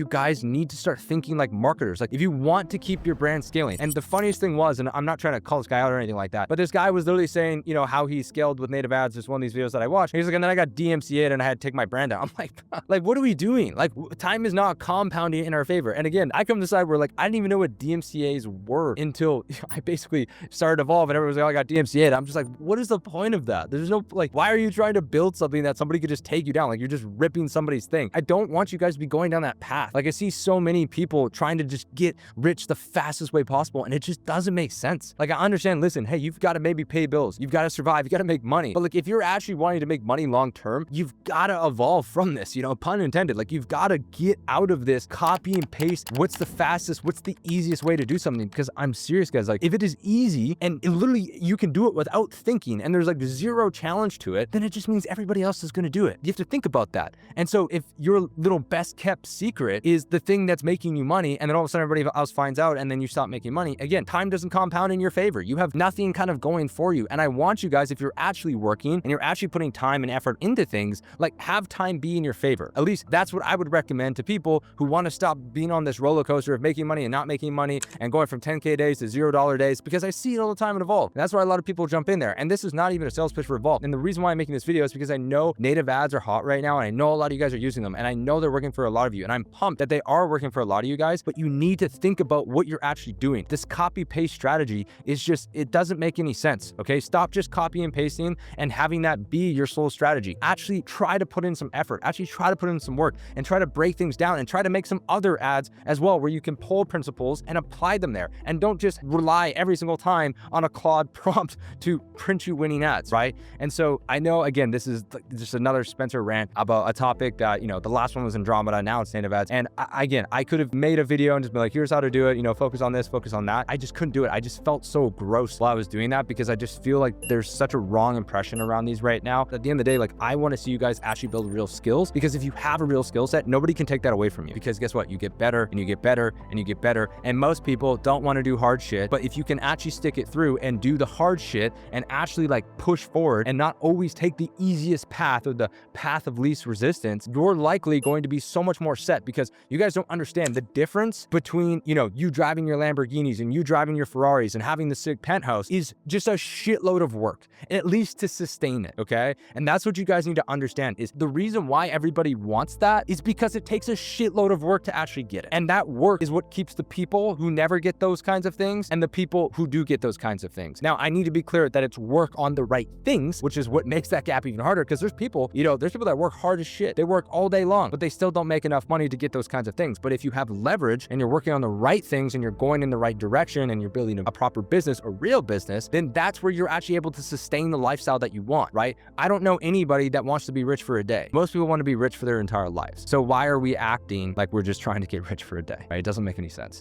You guys need to start thinking like marketers. Like if you want to keep your brand scaling. And the funniest thing was, and I'm not trying to call this guy out or anything like that, but this guy was literally saying, you know, how he scaled with native ads. There's one of these videos that I watched. He's like, and then I got DMCA'd and I had to take my brand down. I'm like, what are we doing? Like time is not compounding in our favor. And again, I come to the side where like, I didn't even know what DMCAs were until I basically started Evolve and everyone was like, oh, I got DMCA'd. I'm just like, what is the point of that? There's no, like, why are you trying to build something that somebody could just take you down? Like you're just ripping somebody's thing. I don't want you guys to be going down that path. Like I see so many people trying to just get rich the fastest way possible, and it just doesn't make sense. Like I understand, listen, hey, you've got to maybe pay bills, you've got to survive, you got to make money. But like if you're actually wanting to make money long term, you've got to evolve from this, you know, pun intended. Like you've got to get out of this copy and paste. What's the fastest, what's the easiest way to do something? Because I'm serious, guys, like if it is easy and literally you can do it without thinking and there's like zero challenge to it, then it just means everybody else is going to do it. You have to think about that. And so if your little best kept secret is the thing that's making you money, and then all of a sudden everybody else finds out and then you stop making money, again, time doesn't compound in your favor. You have nothing kind of going for you. And I want you guys, if you're actually working and you're actually putting time and effort into things, like have time be in your favor. At least that's what I would recommend to people who want to stop being on this roller coaster of making money and not making money and going from 10K days to $0 days, because I see it all the time in Evolve. And that's why a lot of people jump in there. And this is not even a sales pitch for Evolve. And the reason why I'm making this video is because I know native ads are hot right now, and I know a lot of you guys are using them, and I know they're working for a lot of you, and I'm pumped that they are working for a lot of you guys, but you need to think about what you're actually doing. This copy paste strategy is just, it doesn't make any sense. Okay, stop just copy and pasting and having that be your sole strategy. Actually try to put in some effort, actually try to put in some work, and try to break things down and try to make some other ads as well where you can pull principles and apply them there, and don't just rely every single time on a Claude prompt to print you winning ads, right? And so I know, again, this is just another Spencer rant about a topic that, you know, the last one was Andromeda, now it's native ads. And again, I could have made a video and just be like, here's how to do it, you know, focus on this, focus on that. I just couldn't do it. I just felt so gross while I was doing that, because I just feel like there's such a wrong impression around these right now. At the end of the day, like I want to see you guys actually build real skills, because if you have a real skill set, nobody can take that away from you, because guess what? You get better and you get better and you get better. And most people don't want to do hard shit, but if you can actually stick it through and do the hard shit and actually like push forward and not always take the easiest path or the path of least resistance, you're likely going to be so much more set, because you guys don't understand the difference between, you know, you driving your Lamborghinis and you driving your Ferraris and having the sick penthouse is just a shitload of work, at least to sustain it, okay? And that's what you guys need to understand, is the reason why everybody wants that is because it takes a shitload of work to actually get it. And that work is what keeps the people who never get those kinds of things and the people who do get those kinds of things. Now, I need to be clear that it's work on the right things, which is what makes that gap even harder, because there's people, you know, there's people that work hard as shit. They work all day long, but they still don't make enough money to get those kinds of things. But if you have leverage and you're working on the right things and you're going in the right direction and you're building a proper business, a real business, then that's where you're actually able to sustain the lifestyle that you want, right? I don't know anybody that wants to be rich for a day. Most people want to be rich for their entire lives. So why are we acting like we're just trying to get rich for a day, right? It doesn't make any sense.